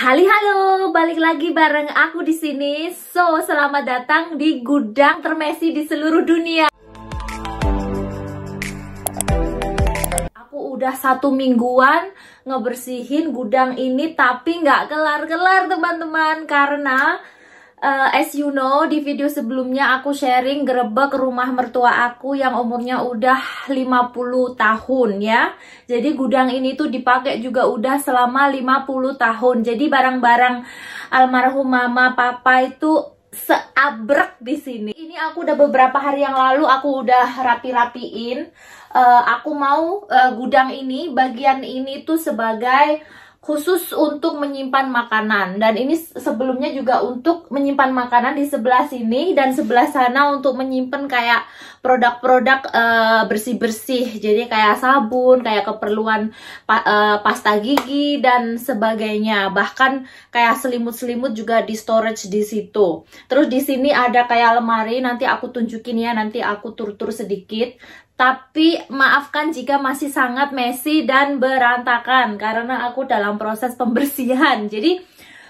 Halo, balik lagi bareng aku di sini. So, selamat datang di gudang termesi di seluruh dunia. Aku udah 1 mingguan ngebersihin gudang ini, tapi nggak kelar-kelar teman-teman. Karena as you know, di video sebelumnya aku sharing gerebek rumah mertua aku yang umurnya udah 50 tahun ya. Jadi gudang ini tuh dipakai juga udah selama 50 tahun. Jadi barang-barang almarhum mama papa itu seabrek di sini. Ini aku udah beberapa hari yang lalu aku udah rapi-rapiin. Aku mau gudang ini, bagian ini tuh sebagai khusus untuk menyimpan makanan, dan ini sebelumnya juga untuk menyimpan makanan di sebelah sini, dan sebelah sana untuk menyimpan kayak produk-produk bersih-bersih, jadi kayak sabun, kayak keperluan pasta gigi dan sebagainya, bahkan kayak selimut-selimut juga di storage di situ. Terus di sini ada kayak lemari, nanti aku tunjukin ya, nanti aku tur-tur sedikit. Tapi maafkan jika masih sangat messy dan berantakan karena aku dalam proses pembersihan. Jadi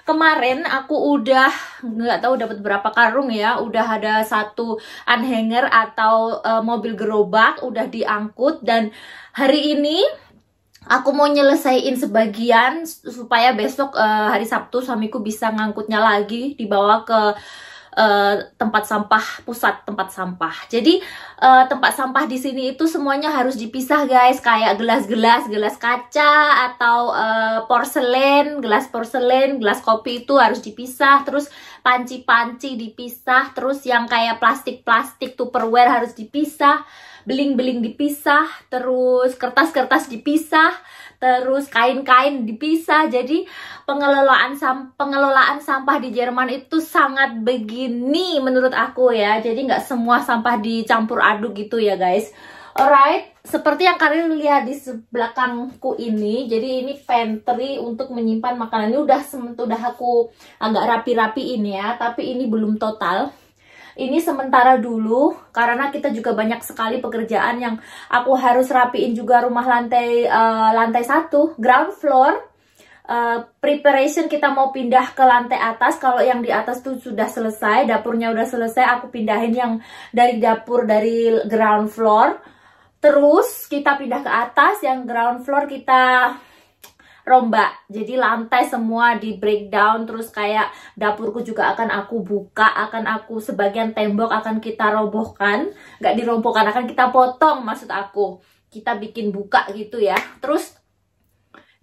kemarin aku udah nggak tahu dapat berapa karung ya, udah ada 1 unhanger atau mobil gerobak udah diangkut, dan hari ini aku mau nyelesain sebagian supaya besok hari Sabtu suamiku bisa ngangkutnya lagi, dibawa ke tempat sampah, pusat tempat sampah. Jadi tempat sampah di sini itu semuanya harus dipisah guys, kayak gelas-gelas, gelas kaca atau porselen, gelas porselen, gelas kopi itu harus dipisah. Terus panci-panci dipisah, terus yang kayak plastik-plastik Tupperware harus dipisah, beling-beling dipisah, terus kertas-kertas dipisah, terus kain-kain dipisah. Jadi pengelolaan sampah di Jerman itu sangat begini menurut aku ya. Jadi nggak semua sampah dicampur aduk gitu ya guys. Alright, seperti yang kalian lihat di belakangku ini, jadi ini pantry untuk menyimpan makanan. Ini udah aku agak rapi-rapiin ya, tapi ini belum total. Ini sementara dulu karena kita juga banyak sekali pekerjaan yang aku harus rapiin juga rumah lantai 1, ground floor. Preparation kita mau pindah ke lantai atas. Kalau yang di atas tuh sudah selesai, dapurnya udah selesai, aku pindahin yang dari dapur dari ground floor. Terus kita pindah ke atas, yang ground floor kita rombak, jadi lantai semua di breakdown. Terus kayak dapurku juga akan aku buka, akan aku sebagian tembok akan kita robohkan, nggak dirobohkan, akan kita potong, maksud aku kita bikin buka gitu ya. Terus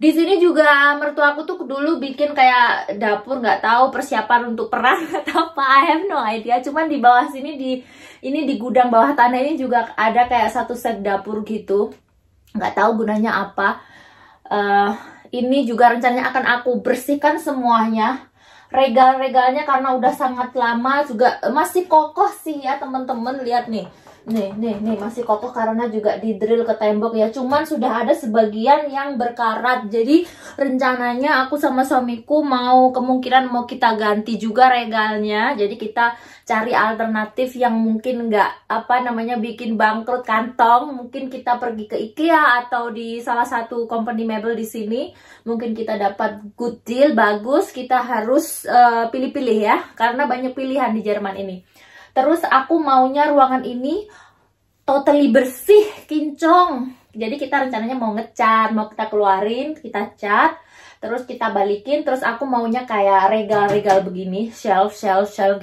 di sini juga mertuaku tuh dulu bikin kayak dapur, nggak tahu persiapan untuk perang atau apa, I have no idea. Cuman di bawah sini di gudang bawah tanah ini juga ada kayak 1 set dapur gitu, nggak tahu gunanya apa. Ini juga rencananya akan aku bersihkan semuanya. Regal-regalnya karena udah sangat lama juga masih kokoh sih ya teman-teman. Lihat nih. Nih masih kokoh karena juga di drill ke tembok ya. Cuman sudah ada sebagian yang berkarat. Jadi rencananya aku sama suamiku kemungkinan mau kita ganti juga regalnya. Jadi kita cari alternatif yang mungkin nggak bikin bangkrut kantong. Mungkin kita pergi ke IKEA atau di salah satu company mebel di sini. Mungkin kita dapat good deal bagus. Kita harus pilih-pilih ya, karena banyak pilihan di Jerman ini. Terus aku maunya ruangan ini totally bersih, kinclong. Jadi kita rencananya mau ngecat, mau kita keluarin, kita cat, terus kita balikin. Terus aku maunya kayak regal-regal begini, shelf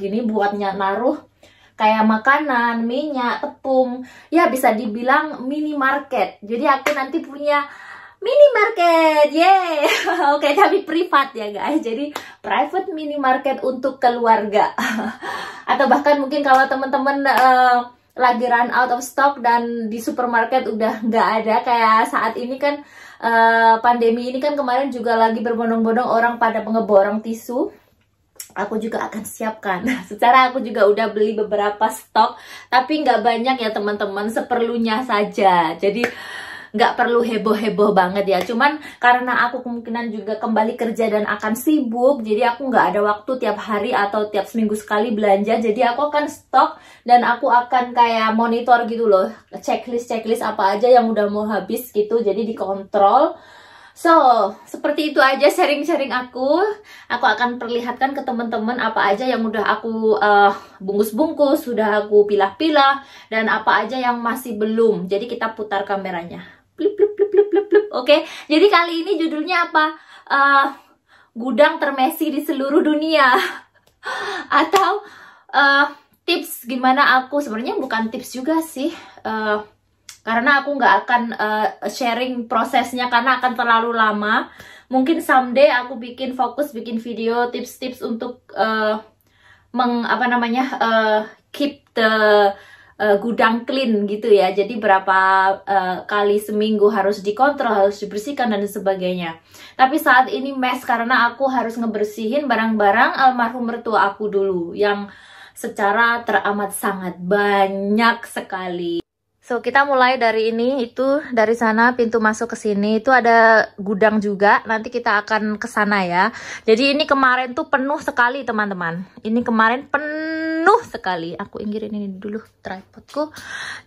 gini buat naruh kayak makanan, minyak, tepung. Ya bisa dibilang minimarket. Jadi aku nanti punya minimarket, yeay. Oke, tapi privat ya guys. Jadi private minimarket untuk keluarga. Atau bahkan mungkin kalau teman-teman lagi run out of stock dan di supermarket udah nggak ada, kayak saat ini kan pandemi ini kan, kemarin juga lagi berbondong-bondong orang pada ngeborong tisu. Aku juga akan siapkan. Secara aku juga udah beli beberapa stok, tapi nggak banyak ya teman-teman, seperlunya saja. Jadi nggak perlu heboh-heboh banget ya. Cuman karena aku kemungkinan juga kembali kerja dan akan sibuk, jadi aku nggak ada waktu tiap hari atau tiap seminggu sekali belanja. Jadi aku akan stok dan aku akan kayak monitor gitu loh, checklist apa aja yang udah mau habis gitu. Jadi dikontrol So, seperti itu aja sharing-sharing aku. Aku akan perlihatkan ke teman-teman apa aja yang udah aku bungkus-bungkus, sudah aku pilah-pilah, dan apa aja yang masih belum. Jadi kita putar kameranya. Plip, plip, plip, plip, plip, plip. Oke, jadi kali ini judulnya apa? Gudang termesi di seluruh dunia. Atau tips gimana aku, sebenarnya bukan tips juga sih. Karena aku nggak akan sharing prosesnya karena akan terlalu lama. Mungkin someday aku fokus bikin video tips-tips untuk keep the gudang clean gitu ya. Jadi berapa kali seminggu harus dikontrol, harus dibersihkan dan sebagainya. Tapi saat ini mess karena aku harus ngebersihin barang-barang almarhum mertua aku dulu yang secara teramat sangat banyak sekali. So, kita mulai dari ini, itu dari sana pintu masuk ke sini, itu ada gudang juga, nanti kita akan ke sana ya. Jadi ini kemarin tuh penuh sekali teman-teman. Ini kemarin penuh sekali. Aku inggirin ini dulu tripodku.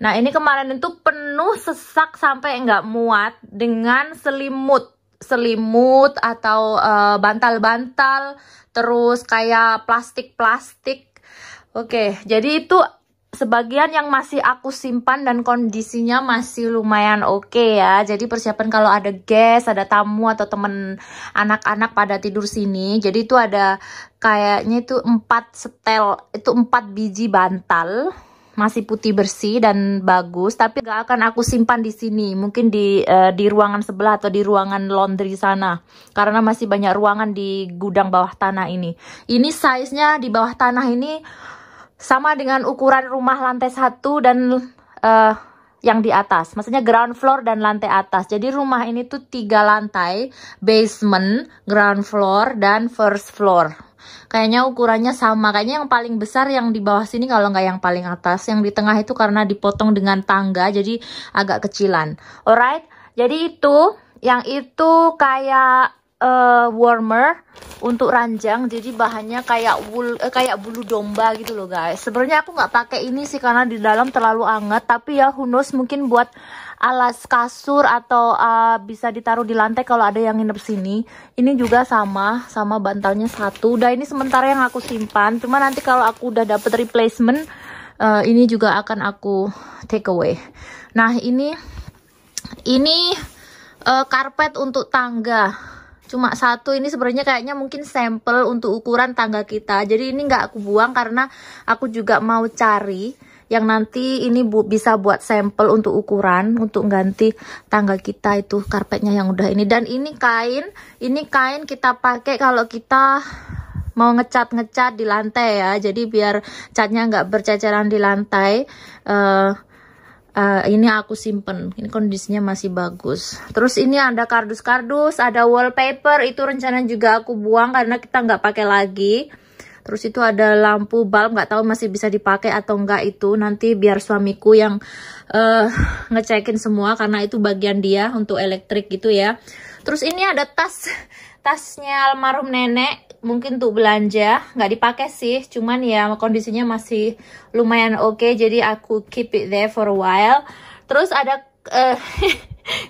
Nah, ini kemarin itu penuh sesak sampai nggak muat dengan selimut atau bantal-bantal, terus kayak plastik-plastik. Oke, jadi itu sebagian yang masih aku simpan dan kondisinya masih lumayan oke ya. Jadi persiapan kalau ada guest, ada tamu atau temen anak-anak pada tidur sini. Jadi itu ada kayaknya itu 4 setel, itu 4 biji bantal. Masih putih bersih dan bagus, tapi gak akan aku simpan di sini. Mungkin di ruangan sebelah atau di ruangan laundry sana. Karena masih banyak ruangan di gudang bawah tanah ini. Ini size-nya di bawah tanah ini sama dengan ukuran rumah lantai 1 dan yang di atas. Maksudnya ground floor dan lantai atas. Jadi rumah ini tuh 3 lantai. Basement, ground floor, dan first floor. Kayaknya ukurannya sama. Kayaknya yang paling besar yang di bawah sini kalau nggak yang paling atas. Yang di tengah itu karena dipotong dengan tangga. Jadi agak kecilan. Alright. Jadi itu. Yang itu kayak warmer untuk ranjang, jadi bahannya kayak bulu domba gitu loh guys. Sebenarnya aku nggak pakai ini sih karena di dalam terlalu anget, tapi ya who knows, mungkin buat alas kasur atau bisa ditaruh di lantai kalau ada yang nginep sini. Ini juga sama bantalnya 1. Udah, ini sementara yang aku simpan, cuma nanti kalau aku udah dapet replacement ini juga akan aku take away. Nah, ini karpet untuk tangga. Cuma 1, ini sebenarnya kayaknya mungkin sampel untuk ukuran tangga kita. Jadi ini nggak aku buang karena aku juga mau cari yang nanti ini bisa buat sampel untuk ukuran, untuk ganti tangga kita itu karpetnya yang udah ini. Dan ini kain kita pakai kalau kita mau ngecat di lantai ya. Jadi biar catnya nggak berceceran di lantai. Ini aku simpen, ini kondisinya masih bagus. Terus ini ada kardus-kardus, ada wallpaper, itu rencana juga aku buang karena kita nggak pakai lagi. Terus itu ada lampu bulb, nggak tahu masih bisa dipakai atau enggak, itu nanti biar suamiku yang ngecekin semua karena itu bagian dia untuk elektrik gitu ya. Terus ini ada tasnya almarhum nenek, mungkin untuk belanja, nggak dipakai sih, cuman ya kondisinya masih lumayan oke, jadi aku keep it there for a while. Terus ada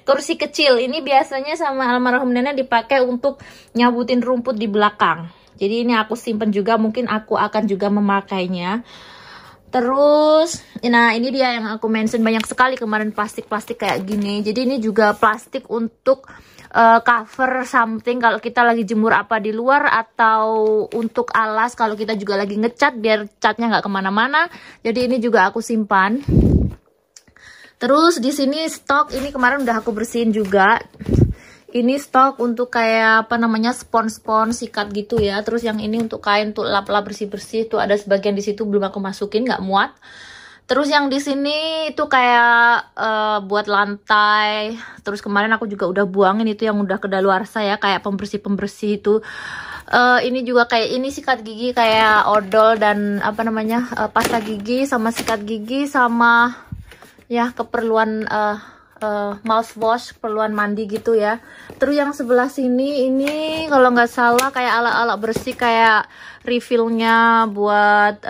kursi kecil, ini biasanya sama almarhum nenek dipakai untuk nyabutin rumput di belakang. Jadi ini aku simpen juga, mungkin aku akan juga memakainya. Terus, nah ini dia yang aku mention banyak sekali kemarin, plastik-plastik kayak gini. Jadi ini juga plastik untuk cover something kalau kita lagi jemur apa di luar, atau untuk alas kalau kita juga lagi ngecat biar catnya nggak kemana-mana. Jadi ini juga aku simpan. Terus di sini stok, ini kemarin udah aku bersihin juga. Ini stok untuk kayak apa namanya, spons sikat gitu ya. Terus yang ini untuk kain untuk lap-lap bersih-bersih, tuh ada sebagian di situ belum aku masukin, nggak muat. Terus yang di sini itu kayak buat lantai. Terus kemarin aku juga udah buangin itu yang udah kedaluarsa ya, kayak pembersih itu. Ini juga kayak ini sikat gigi kayak odol dan apa namanya, pasta gigi sama sikat gigi sama ya keperluan mouthwash, keperluan mandi gitu ya. Terus yang sebelah sini ini kalau nggak salah kayak alat-alat bersih kayak refillnya buat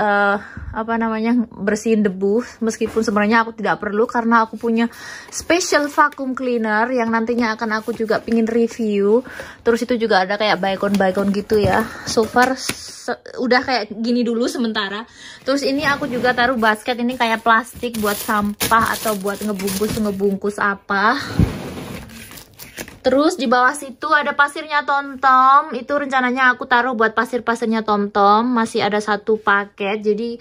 apa namanya, bersihin debu. Meskipun sebenarnya aku tidak perlu karena aku punya special vacuum cleaner yang nantinya akan aku juga pingin review. Terus itu juga ada kayak baygon gitu ya. So far udah kayak gini dulu sementara. Terus ini aku juga taruh basket ini kayak plastik buat sampah atau buat ngebungkus apa. Terus di bawah situ ada pasirnya TomTom. Itu rencananya aku taruh buat pasirnya TomTom. Masih ada 1 paket. Jadi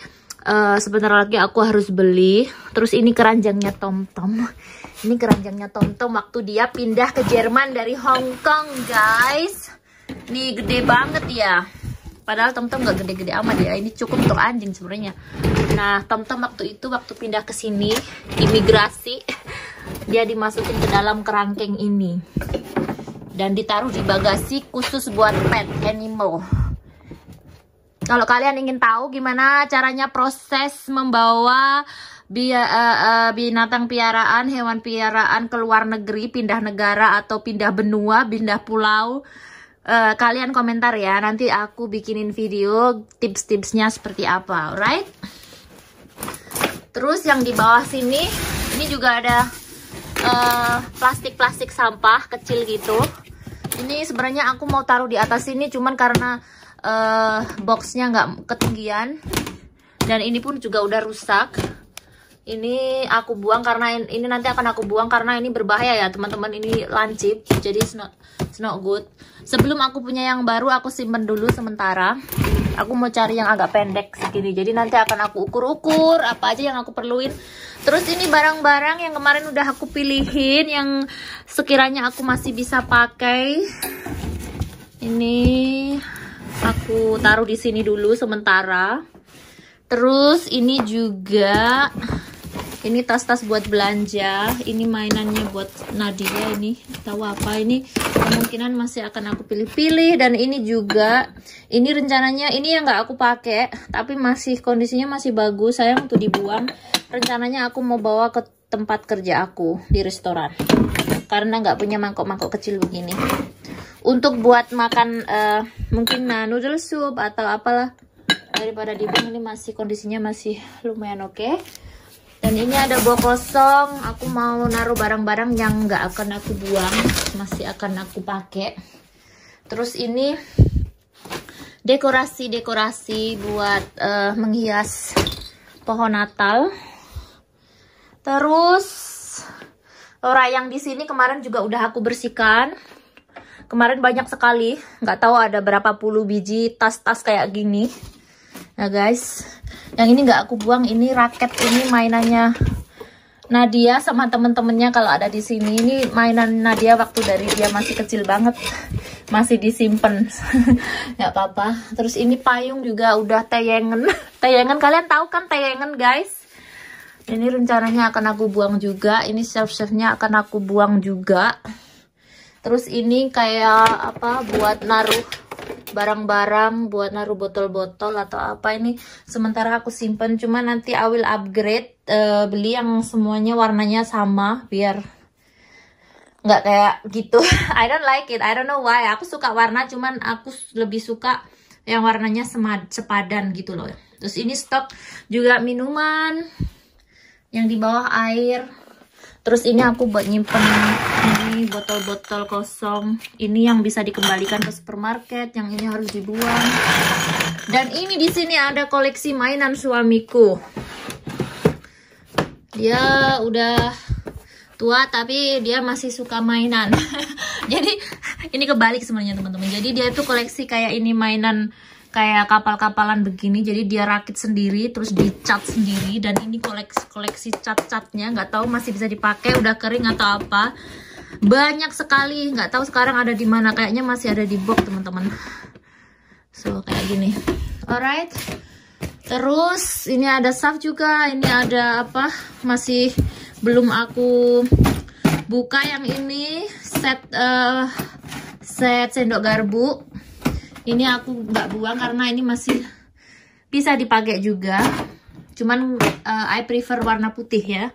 sebentar lagi aku harus beli. Terus ini keranjangnya TomTom. Ini keranjangnya TomTom waktu dia pindah ke Jerman dari Hong Kong, guys. Ini gede banget ya. Padahal TomTom gak gede-gede amat ya. Ini cukup untuk anjing sebenarnya. Nah, TomTom waktu pindah ke sini, imigrasi, dia dimasukin ke dalam kerangkeng ini dan ditaruh di bagasi khusus buat pet animal. Kalau kalian ingin tahu gimana caranya proses membawa binatang piaraan, hewan piaraan ke luar negeri, pindah negara atau pindah benua, pindah pulau, kalian komentar ya. Nanti aku bikinin video tips-tipsnya seperti apa, alright? Terus yang di bawah sini, ini juga ada plastik sampah kecil gitu. Ini sebenarnya aku mau taruh di atas sini, cuman karena boxnya nggak ketinggian dan ini pun juga udah rusak. Ini aku buang karena ini nanti akan aku buang karena ini berbahaya ya teman-teman. Ini lancip, jadi it's not good. Sebelum aku punya yang baru, aku simpen dulu sementara. Aku mau cari yang agak pendek segini, jadi nanti akan aku ukur-ukur apa aja yang aku perluin. Terus ini barang-barang yang kemarin udah aku pilihin yang sekiranya aku masih bisa pakai. Ini aku taruh di sini dulu sementara. Terus ini juga, ini tas-tas buat belanja. Ini mainannya buat Nadia, ini tahu apa ini, kemungkinan masih akan aku pilih-pilih. Dan ini juga, ini rencananya ini yang nggak aku pakai tapi masih kondisinya masih bagus, sayang tuh dibuang. Rencananya aku mau bawa ke tempat kerja aku di restoran karena nggak punya mangkok-mangkok kecil begini untuk buat makan mungkin noodle soup atau apalah. Daripada dibuang, ini masih kondisinya masih lumayan oke. Dan ini ada box kosong, aku mau naruh barang-barang yang nggak akan aku buang, masih akan aku pakai. Terus ini dekorasi buat menghias pohon Natal. Terus rayang di sini kemarin juga udah aku bersihkan. Kemarin banyak sekali, nggak tahu ada berapa puluh biji tas-tas kayak gini. Nah guys, yang ini nggak aku buang. Ini raket, ini mainannya Nadia sama temen-temennya kalau ada di sini. Ini mainan Nadia waktu dari dia masih kecil banget, masih disimpan. Nggak apa-apa. Terus ini payung juga udah tayangan. Tayangan, kalian tahu kan tayangan guys? Ini rencananya akan aku buang juga. Ini shelf-shelfnya akan aku buang juga. Terus ini kayak apa, buat naruh barang-barang, buat naruh botol-botol atau apa. Ini sementara aku simpen, cuma nanti I will upgrade, beli yang semuanya warnanya sama biar nggak kayak gitu. I don't like it, I don't know why. Aku suka warna, cuman aku lebih suka yang warnanya sepadan gitu loh. Terus ini stok juga minuman yang di bawah air. Terus ini aku buat nyimpen ini botol-botol kosong. Ini yang bisa dikembalikan ke supermarket, yang ini harus dibuang. Dan ini di sini ada koleksi mainan suamiku. Dia udah tua tapi dia masih suka mainan. Jadi ini kebalik sebenarnya teman-teman. Jadi dia itu koleksi kayak ini mainan kayak kapal-kapalan begini. Jadi dia rakit sendiri, terus dicat sendiri. Dan ini koleksi cat-catnya, nggak tahu masih bisa dipakai, udah kering atau apa. Banyak sekali, nggak tahu sekarang ada di mana. Kayaknya masih ada di box teman-teman. So kayak gini. Alright. Terus ini ada staff juga. Ini ada apa? Masih belum aku buka yang ini, set sendok garpu. Ini aku nggak buang karena ini masih bisa dipakai juga. Cuman I prefer warna putih ya.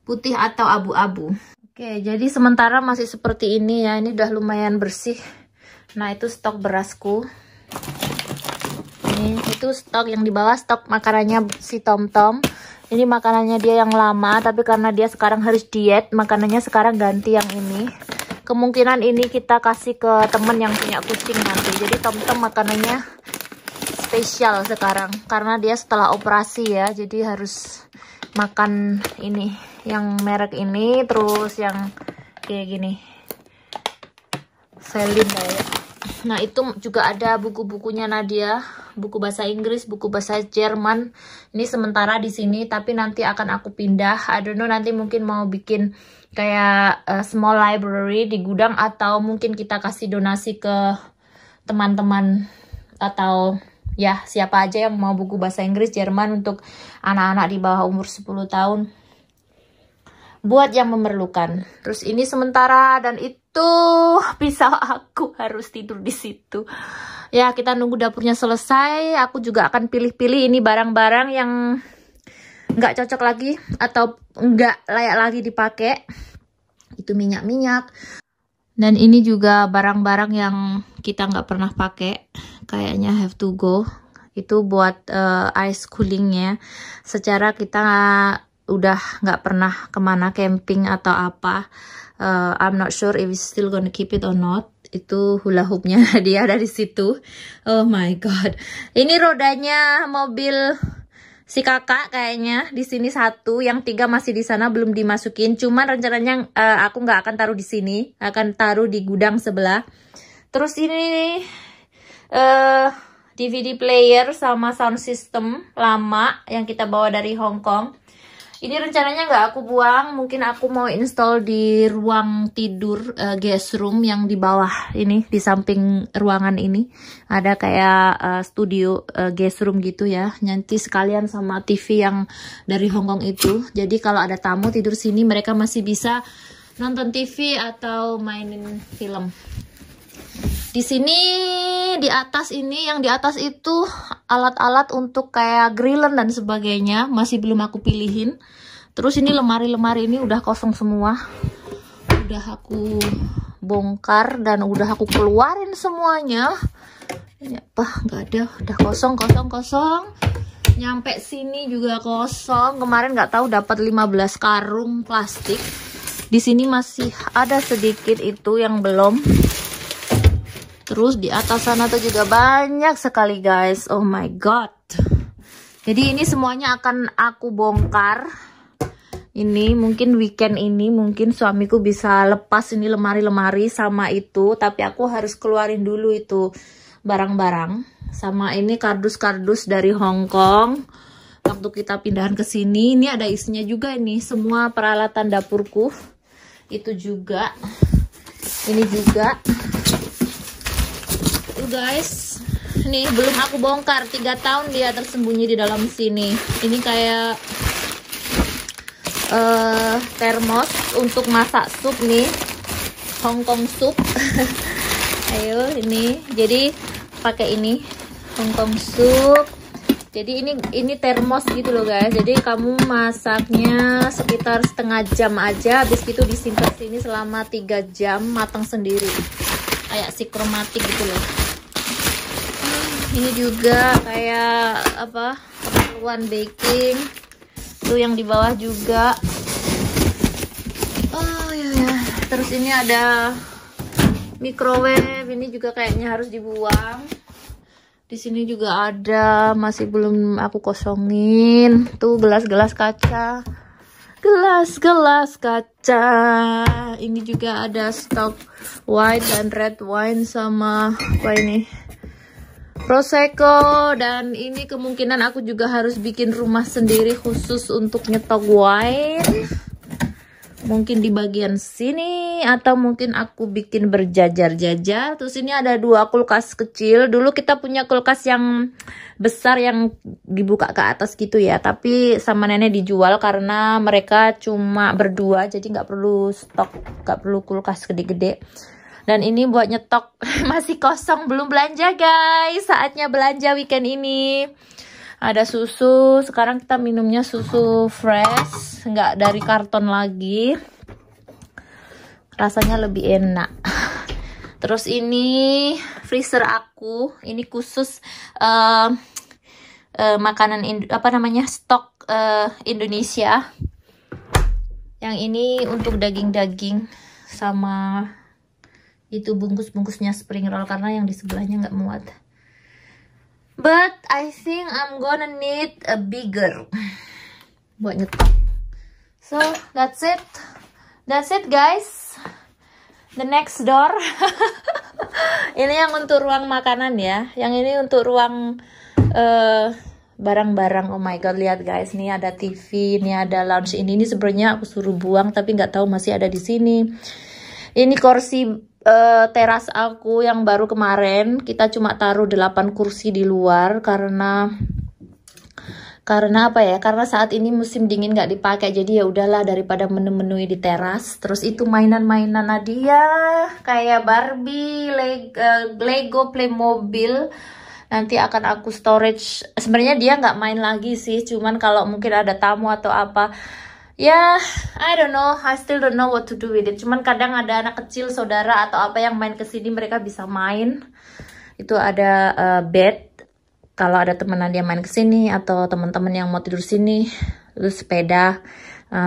Putih atau abu-abu. Oke, jadi sementara masih seperti ini ya. Ini udah lumayan bersih. Nah, itu stok berasku. Ini itu stok yang di bawah, stok makanannya si Tom-Tom. Ini makanannya dia yang lama, tapi karena dia sekarang harus diet, makanannya sekarang ganti yang ini. Kemungkinan ini kita kasih ke temen yang punya kucing nanti. Jadi Tom-Tom makanannya spesial sekarang karena dia setelah operasi ya, jadi harus makan ini, yang merek ini, terus yang kayak gini, Selin ya. Nah itu juga ada buku-bukunya Nadia, buku bahasa Inggris, buku bahasa Jerman. Ini sementara di sini, tapi nanti akan aku pindah. I don't know, nanti mungkin mau bikin kayak small library di gudang, atau mungkin kita kasih donasi ke teman-teman atau ya siapa aja yang mau buku bahasa Inggris Jerman untuk anak-anak di bawah umur 10 tahun, buat yang memerlukan. Terus ini sementara, dan itu pisau aku harus tidur di situ. Ya kita nunggu dapurnya selesai. Aku juga akan pilih-pilih ini barang-barang yang nggak cocok lagi atau nggak layak lagi dipakai. Itu minyak-minyak. Dan ini juga barang-barang yang kita nggak pernah pakai, kayaknya have to go. Itu buat ice coolingnya. Secara kita udah nggak pernah kemana camping atau apa. I'm not sure if we still gonna keep it or not. Itu hula hoopnya dia ada di situ. Oh my god. Ini rodanya mobil si kakak kayaknya di sini satu, yang 3 masih di sana belum dimasukin. Cuman rencananya aku nggak akan taruh di sini, akan taruh di gudang sebelah. Terus ini DVD player sama sound system lama yang kita bawa dari Hong Kong. Ini rencananya nggak aku buang, mungkin aku mau install di ruang tidur guest room yang di bawah ini, di samping ruangan ini ada kayak studio guest room gitu ya, nanti sekalian sama TV yang dari Hong Kong itu. Jadi kalau ada tamu tidur sini, mereka masih bisa nonton TV atau mainin film. Di sini di atas ini, yang di atas itu alat-alat untuk kayak grillen dan sebagainya, masih belum aku pilihin. Terus ini lemari-lemari ini udah kosong semua, udah aku bongkar dan udah aku keluarin semuanya. Ini apa, nggak ada, udah kosong. Nyampe sini juga kosong. Kemarin nggak tahu dapat 15 karung plastik. Di sini masih ada sedikit itu yang belum. Terus di atas sana tuh juga banyak sekali guys. Oh my god. Jadi ini semuanya akan aku bongkar. Ini mungkin weekend ini, mungkin suamiku bisa lepas ini lemari-lemari sama itu. Tapi aku harus keluarin dulu itu barang-barang. Sama ini kardus-kardus dari Hong Kong. Waktu kita pindahan ke sini, ini ada isinya juga ini. Semua peralatan dapurku. Itu juga. Ini juga. Guys, nih belum aku bongkar, 3 tahun dia tersembunyi di dalam sini. Ini kayak termos untuk masak sup nih, Hong Kong soup. Ayo ini, jadi pakai ini Hong Kong soup. Jadi ini termos gitu loh guys. Jadi kamu masaknya sekitar setengah jam aja, habis itu disimpan sini selama 3 jam matang sendiri. Kayak si kromatik gitu loh. Ini juga kayak apa, keperluan baking. Tuh yang di bawah juga. Oh ya. Terus ini ada microwave. Ini juga kayaknya harus dibuang. Di sini juga ada, masih belum aku kosongin. Tuh gelas-gelas kaca. Gelas-gelas kaca. Ini juga ada stok white dan red wine sama apa ini? Prosecco. Dan ini kemungkinan aku juga harus bikin rumah sendiri khusus untuk nyetok wine. Mungkin di bagian sini, atau mungkin aku bikin berjajar-jajar. Terus ini ada 2 kulkas kecil. Dulu kita punya kulkas yang besar yang dibuka ke atas gitu ya, tapi sama nenek dijual karena mereka cuma berdua, jadi nggak perlu stok, nggak perlu kulkas gede-gede. Dan ini buat nyetok. Masih kosong, belum belanja guys. Saatnya belanja weekend ini. Ada susu. Sekarang kita minumnya susu fresh, nggak dari karton lagi. Rasanya lebih enak. Terus ini freezer aku, ini khusus makanan stok Indonesia. Yang ini untuk daging-daging sama itu bungkus-bungkusnya spring roll karena yang di sebelahnya nggak muat. But I think I'm gonna need a bigger buat nyetok. So that's it. That's it guys. The next door. Ini yang untuk ruang makanan ya. Yang ini untuk ruang barang-barang. Oh my god, lihat guys, nih ada TV, nih ada lounge. Ini sebenarnya aku suruh buang tapi nggak tahu masih ada di sini. Ini kursi teras aku yang baru kemarin. Kita cuma taruh 8 kursi di luar karena apa ya? Karena saat ini musim dingin nggak dipakai. Jadi ya udahlah daripada menu-menui di teras. Terus itu mainan-mainan Nadia kayak Barbie, Lego, Playmobil. Nanti akan aku storage. Sebenarnya dia nggak main lagi sih, cuman kalau mungkin ada tamu atau apa, ya I don't know, I still don't know what to do with it. Cuman kadang ada anak kecil, saudara atau apa yang main kesini, mereka bisa main. Itu ada bed, kalau ada temenan dia main kesini atau teman-teman yang mau tidur sini. Terus sepeda,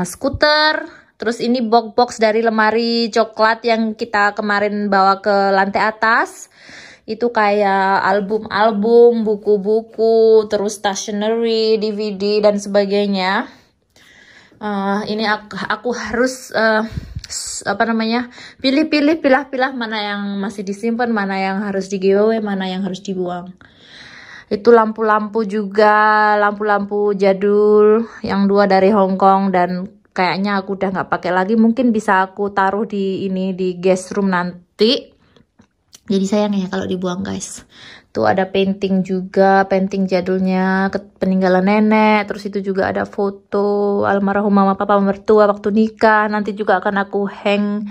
skuter. Terus ini box-box dari lemari coklat yang kita kemarin bawa ke lantai atas. Itu kayak album-album, buku-buku, terus stationery, DVD dan sebagainya. Ini aku harus pilah-pilah mana yang masih disimpan, mana yang harus di giveaway, mana yang harus dibuang. Itu lampu-lampu juga, lampu-lampu jadul yang 2 dari Hong Kong dan kayaknya aku udah nggak pakai lagi. Mungkin bisa aku taruh di guest room nanti. Jadi sayang ya kalau dibuang guys. Tuh ada painting juga, painting jadulnya peninggalan nenek. Terus itu juga ada foto almarhum mama papa mertua waktu nikah. Nanti juga akan aku hang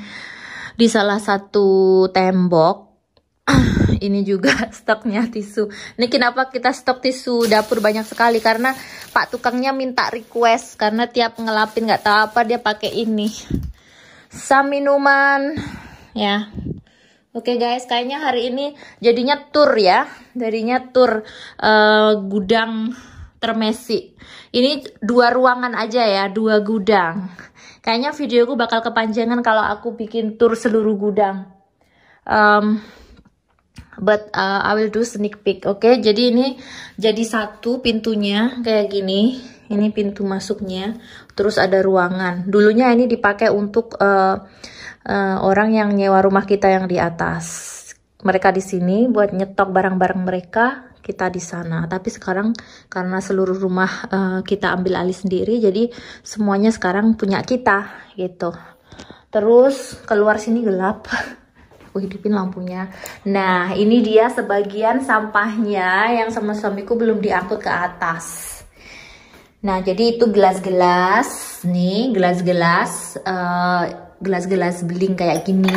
di salah satu tembok. Ini juga stoknya tisu. Ini kenapa kita stok tisu dapur banyak sekali, karena Pak tukangnya minta request, karena tiap ngelapin nggak tahu apa dia pakai ini. Sam minuman ya. Oke guys, kayaknya hari ini jadinya tour ya. Jadinya tour gudang Termesi. Ini 2 ruangan aja ya, 2 gudang. Kayaknya videoku bakal kepanjangan kalau aku bikin tour seluruh gudang. But I will do sneak peek. Oke, jadi ini jadi satu pintunya kayak gini. Ini pintu masuknya. Terus ada ruangan. Dulunya ini dipakai untuk orang yang nyewa rumah kita yang di atas. Mereka di sini buat nyetok barang-barang mereka, kita di sana. Tapi sekarang karena seluruh rumah kita ambil alih sendiri, jadi semuanya sekarang punya kita gitu. Terus keluar sini gelap. Aku hidupin lampunya. Nah, ini dia sebagian sampahnya yang sama suamiku belum diangkut ke atas. Nah, jadi itu gelas-gelas. Nih, gelas-gelas beling kayak gini,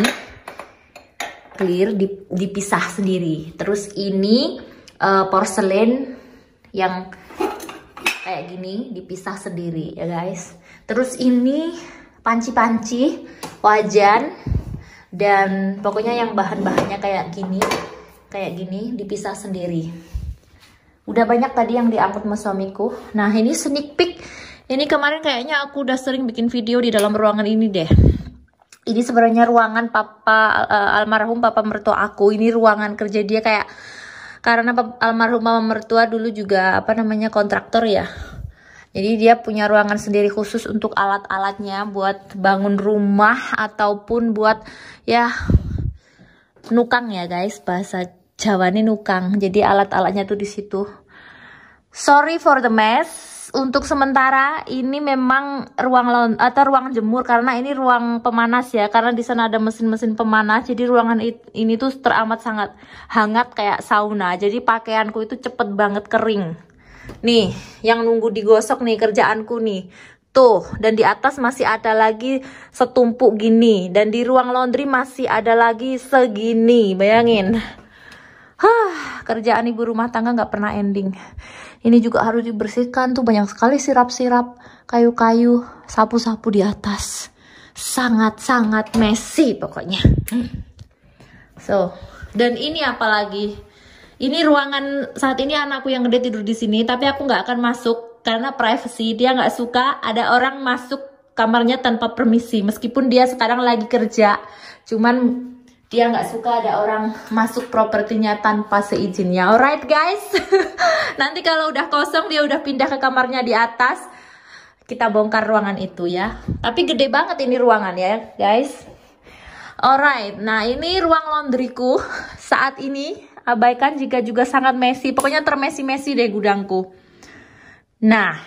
clear, dipisah sendiri. Terus ini porselen yang kayak gini dipisah sendiri ya guys. Terus ini panci-panci, wajan, dan pokoknya yang bahan-bahannya kayak gini dipisah sendiri. Udah banyak tadi yang diangkut sama suamiku. Nah, ini sneak peek. Ini kemarin kayaknya aku udah sering bikin video di dalam ruangan ini deh. Ini sebenarnya ruangan almarhum papa mertua aku. Ini ruangan kerja dia, kayak karena almarhum mama mertua dulu juga kontraktor ya. Jadi dia punya ruangan sendiri khusus untuk alat-alatnya buat bangun rumah ataupun buat ya nukang ya guys, bahasa Jawa ini nukang. Jadi alat-alatnya tuh di situ. Sorry for the mess. Untuk sementara ini memang ruang jemur, karena ini ruang pemanas ya, karena di sana ada mesin-mesin pemanas. Jadi ruangan ini tuh teramat sangat hangat kayak sauna. Jadi pakaianku itu cepet banget kering. Nih, yang nunggu digosok nih kerjaanku nih. Tuh, dan di atas masih ada lagi setumpuk gini, dan di ruang laundry masih ada lagi segini. Bayangin. Kerjaan ibu rumah tangga nggak pernah ending. Ini juga harus dibersihkan, tuh banyak sekali sirap-sirap, kayu-kayu, sapu-sapu di atas. Sangat-sangat messy pokoknya. So, dan ini apalagi? Ini ruangan saat ini anakku yang gede tidur di sini, tapi aku nggak akan masuk karena privacy. Dia nggak suka ada orang masuk kamarnya tanpa permisi, meskipun dia sekarang lagi kerja. Cuman dia nggak suka ada orang masuk propertinya tanpa seizinnya. Alright guys, nanti kalau udah kosong dia udah pindah ke kamarnya di atas, kita bongkar ruangan itu ya. Tapi gede banget ini ruangan ya guys. Alright, nah ini ruang laundryku saat ini. Abaikan jika juga sangat messy, pokoknya termesi-messy deh gudangku. Nah,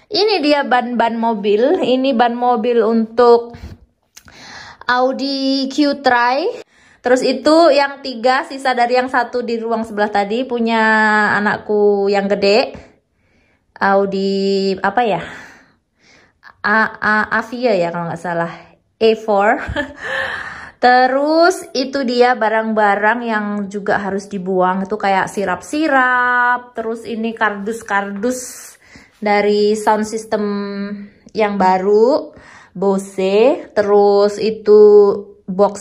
ini dia ban-ban mobil. Ini ban mobil untuk Audi Q-Try. Terus itu yang 3, sisa dari yang 1 di ruang sebelah tadi punya anakku yang gede. Audi apa ya? Avia ya kalau nggak salah. A4. Terus itu dia barang-barang yang juga harus dibuang. Itu kayak sirap-sirap. Terus ini kardus-kardus dari sound system yang baru. Bose. Terus itu box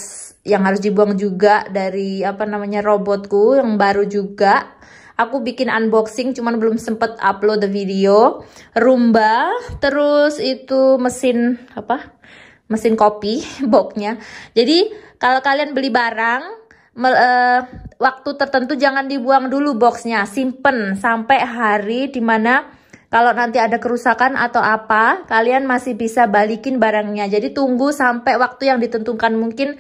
yang harus dibuang juga dari apa namanya robotku yang baru juga. Aku bikin unboxing cuman belum sempet upload the video. Roomba, terus itu mesin apa? Mesin kopi boxnya. Jadi kalau kalian beli barang waktu tertentu jangan dibuang dulu boxnya, simpen sampai hari dimana kalau nanti ada kerusakan atau apa, kalian masih bisa balikin barangnya. Jadi tunggu sampai waktu yang ditentukan, mungkin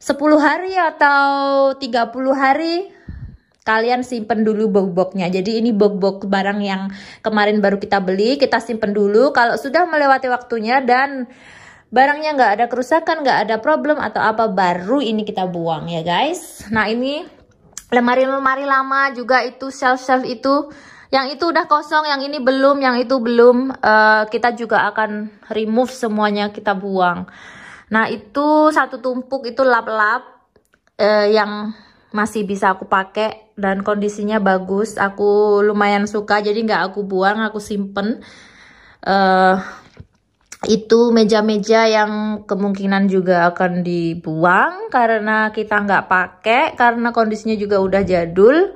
10 hari atau 30 hari kalian simpen dulu box-boxnya. Jadi ini box-box barang yang kemarin baru kita beli, kita simpen dulu. Kalau sudah melewati waktunya dan barangnya nggak ada kerusakan, nggak ada problem atau apa, baru ini kita buang ya guys. Nah ini lemari-lemari lama juga, itu shelf-shelf itu. Yang itu udah kosong, yang ini belum, yang itu belum. Kita juga akan remove semuanya, kita buang. Nah itu satu tumpuk itu lap-lap yang masih bisa aku pakai dan kondisinya bagus. Aku lumayan suka, jadi nggak aku buang, aku simpen. Itu meja-meja yang kemungkinan juga akan dibuang karena kita nggak pakai, karena kondisinya juga udah jadul.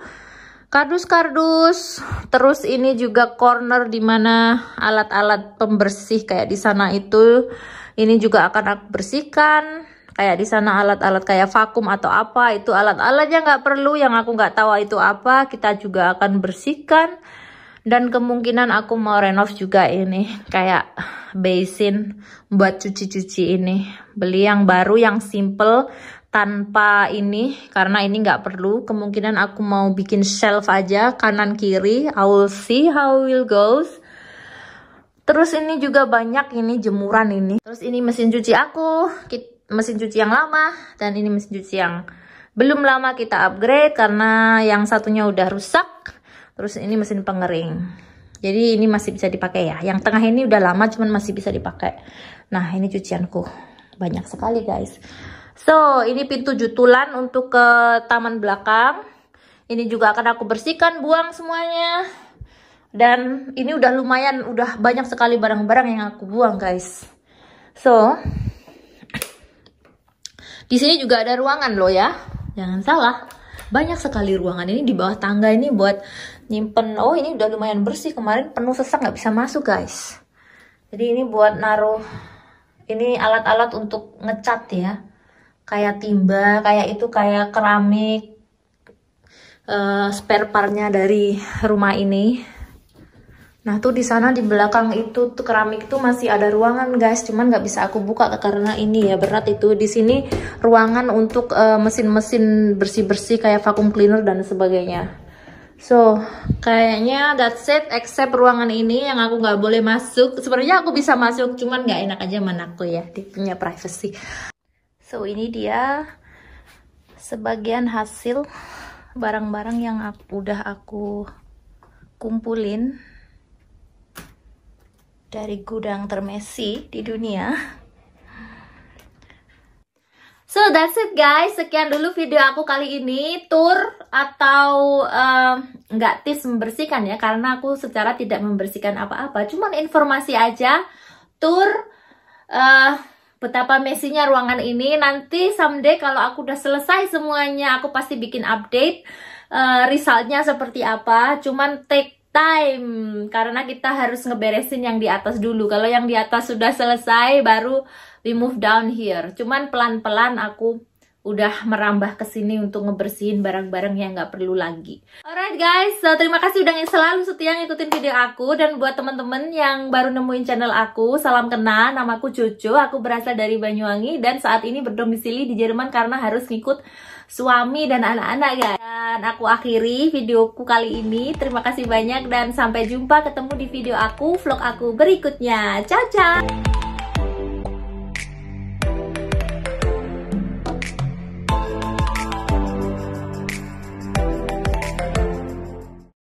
Kardus-kardus, terus ini juga corner dimana alat-alat pembersih kayak di sana itu, ini juga akan aku bersihkan. Kayak di sana alat-alat kayak vakum atau apa, itu alat-alatnya nggak perlu, yang aku nggak tahu itu apa, kita juga akan bersihkan. Dan kemungkinan aku mau renov juga ini, kayak basin buat cuci-cuci ini. Beli yang baru, yang simple, tanpa ini, karena ini nggak perlu. Kemungkinan aku mau bikin shelf aja, kanan kiri. I will see how it will goes. Terus ini juga banyak ini jemuran ini. Terus ini mesin cuci aku, mesin cuci yang lama, dan ini mesin cuci yang belum lama kita upgrade karena yang satunya udah rusak. Terus ini mesin pengering. Jadi ini masih bisa dipakai ya. Yang tengah ini udah lama cuman masih bisa dipakai. Nah, ini cucianku. Banyak sekali, guys. So, ini pintu jutulan untuk ke taman belakang. Ini juga akan aku bersihkan, buang semuanya. Dan ini udah lumayan, udah banyak sekali barang-barang yang aku buang, guys. So, di sini juga ada ruangan loh ya. Jangan salah. Banyak sekali ruangan ini di bawah tangga ini buat nyimpen. Oh, ini udah lumayan bersih. Kemarin penuh sesak, nggak bisa masuk, guys. Jadi ini buat naruh. Ini alat-alat untuk ngecat ya. Kayak timba, kayak itu, kayak keramik, spare partnya dari rumah ini. Nah tuh di sana di belakang itu tuh keramik tuh masih ada ruangan, guys. Cuman nggak bisa aku buka karena ini ya berat itu. Di sini ruangan untuk mesin-mesin bersih-bersih kayak vacuum cleaner dan sebagainya. So kayaknya that's it, except ruangan ini yang aku nggak boleh masuk. Sebenarnya aku bisa masuk, cuman nggak enak aja manakku ya, dia punya privacy. So ini dia sebagian hasil barang-barang yang udah aku kumpulin dari gudang termesi di dunia. So that's it guys, sekian dulu video aku kali ini, tour atau nggak tips membersihkan ya, karena aku secara tidak membersihkan apa-apa, cuman informasi aja, tour betapa messinya ruangan ini. Nanti someday kalau aku udah selesai semuanya, aku pasti bikin update resultnya seperti apa. Cuman take time karena kita harus ngeberesin yang di atas dulu. Kalau yang di atas sudah selesai, baru we move down here. Cuman pelan-pelan aku udah merambah ke sini untuk ngebersihin barang-barang yang nggak perlu lagi. Alright guys, so terima kasih udah selalu setia ngikutin video aku. Dan buat temen-temen yang baru nemuin channel aku, salam kenal, namaku Cucu, aku berasal dari Banyuwangi dan saat ini berdomisili di Jerman karena harus ngikut suami dan anak-anak guys. Dan aku akhiri videoku kali ini. Terima kasih banyak dan sampai jumpa ketemu di video aku, vlog aku berikutnya. Ciao ciao.